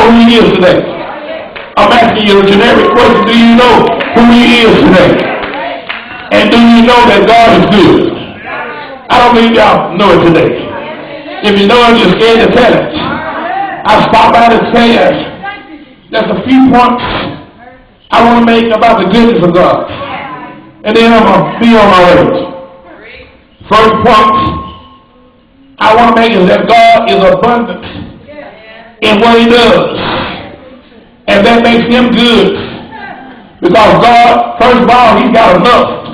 know who he is today? I'm asking you a generic question. Do you know who he is today? And do you know that God is good? I don't believe y'all know it today. If you know it, you're scared to tell it. I stopped by to say there's a few points I want to make about the goodness of God. And then I'm going to be on my way. First point I want to make is that God is abundant in what he does. And that makes him good. Because God, first of all, he's got enough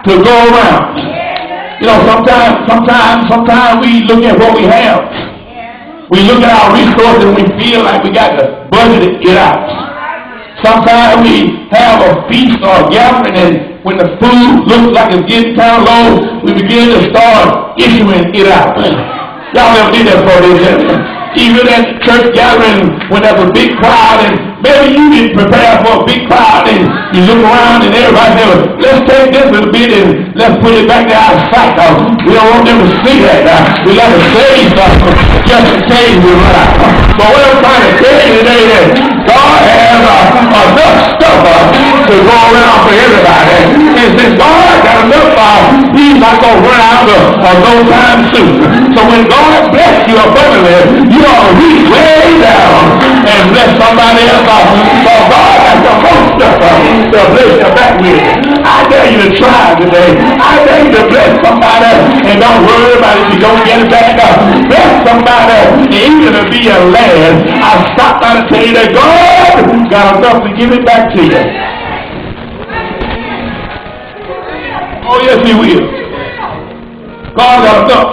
to go around. You know, sometimes we look at what we have. We look at our resources and we feel like we got to budget it out. Sometimes we have a feast or a gathering, and when the food looks like it's getting kind of low, we begin to start issuing it out. Y'all never did that for this. Even at the church gathering, when there's a big crowd, and maybe you didn't prepare for a big crowd, and you look around and everybody says, let's take this little bit and let's put it back there out of sight. We don't want them to see that. We got to save something just in case we run out. But what I'm trying to tell you today is God has enough stuff to go around for everybody. And since God got enough, he's not going to run out of no time soon. So when God bless you abundantly, you ought to reach way down and bless somebody else. So God has the most stuff to bless you back with. I dare you to try today. I dare you to bless somebody and don't worry about it if you don't get it back up. Bless somebody, and even to be a lad, I stopped by to tell you that God got enough to give it back to you. Oh yes, he will. God got enough.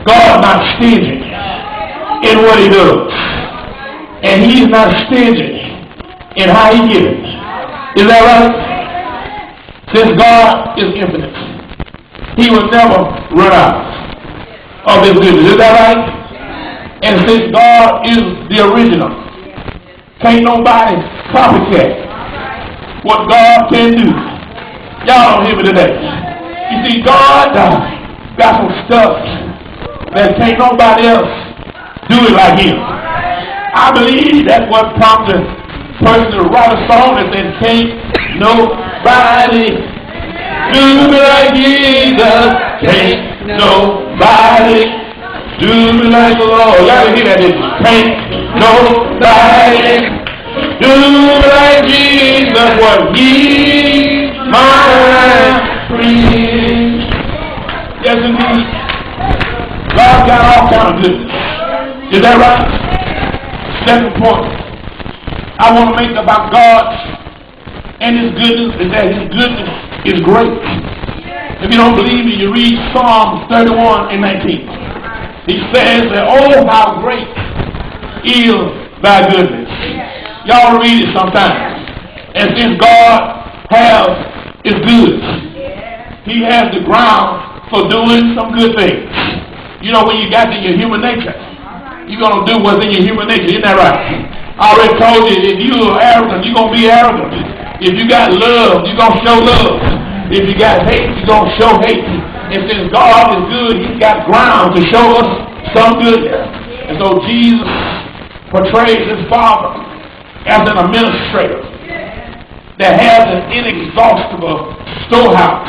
God's not stingy in what he does. And he's not stingy in how he gives. Is that right? Since God is infinite, he will never run out of his goodness. Is that right? And since God is the original, can't nobody copycat what God can do. Y'all don't hear me today. You see, God got some stuff that can't nobody else do it like him. I believe that's what prompted a person to write a song that said, can't nobody do me like Jesus. Can't nobody do me like the Lord. Y'all hear that? Can't nobody do me like Jesus. What he my friend. Yes, indeed. God got all kinds of goodness. Is that right? Second point I want to make about God and his goodness is that his goodness is great. If you don't believe me, you read Psalm 31 and 19. He says that, oh, how great is thy goodness. Y'all read it sometimes. And since God is good, he has the ground for doing some good things. You know, when you got in your human nature, you're going to do what's in your human nature. Isn't that right? I already told you, if you're arrogant, you're going to be arrogant. If you got love, you're going to show love. If you got hate, you're going to show hate. And since God is good, he's got ground to show us some goodness. And so Jesus portrays his Father as an administrator that has an inexhaustible storehouse.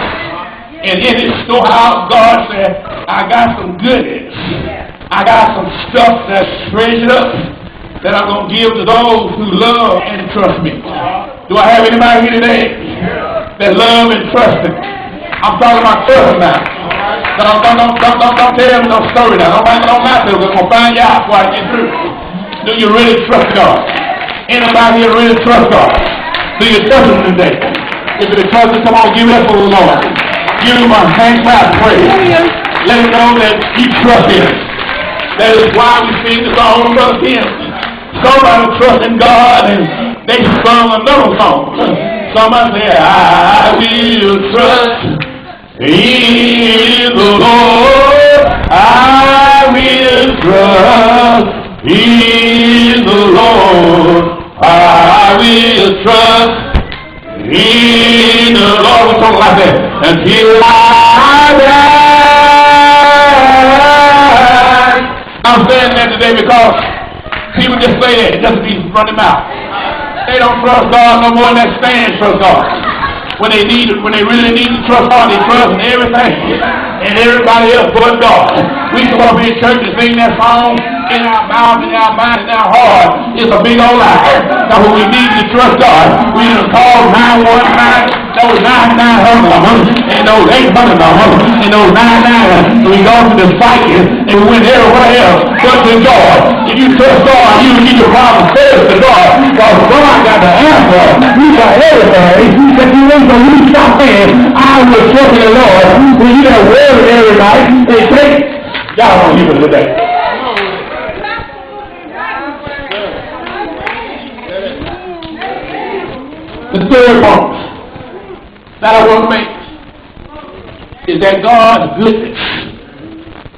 And in his storehouse, God said, I got some goodness. I got some stuff that's treasured up that I'm going to give to those who love and trust me. Do I have anybody here today that love and trust me? I'm talking about trust now. Don't tell me no story now. Don't make no matter. We're going to find you out before I get through. Do you really trust God? Anybody here really trust God? Do you trust him today? If it is trust him, come on, give it up for the Lord. Give him a hand clap praise. Let him know that you trust him. That is why we sing the song of him. Somebody trust in God, and they sung another song. Somebody said, I will trust in the Lord. I will trust in the Lord. I will trust in the Lord. We talk like that. Until I die. I'm saying that today because People just say that. It doesn't mean run them out. They don't trust God no more than that stand trust God. When they really need to trust God, they trust in everything and everybody else but God. We come up in church and sing that song in our mouth, in our mind, in our heart. It's a big old lie. Now when we need to trust God, we need to call 919, those 9900 numbers, and those 800 numbers, and those 99. We go to the psychic and we went everywhere else but to God. If you trust God, you need your problem first to God. Because God got the answer. He got everything. He said, so you stop saying, I will trust in the Lord. When you got word every night, they take, y'all don't hear it today. The third point that I want to make is that God's goodness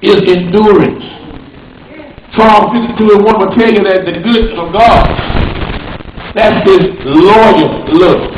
is enduring. Psalm 52:1 will tell you that the goodness of God, that's his loyal love.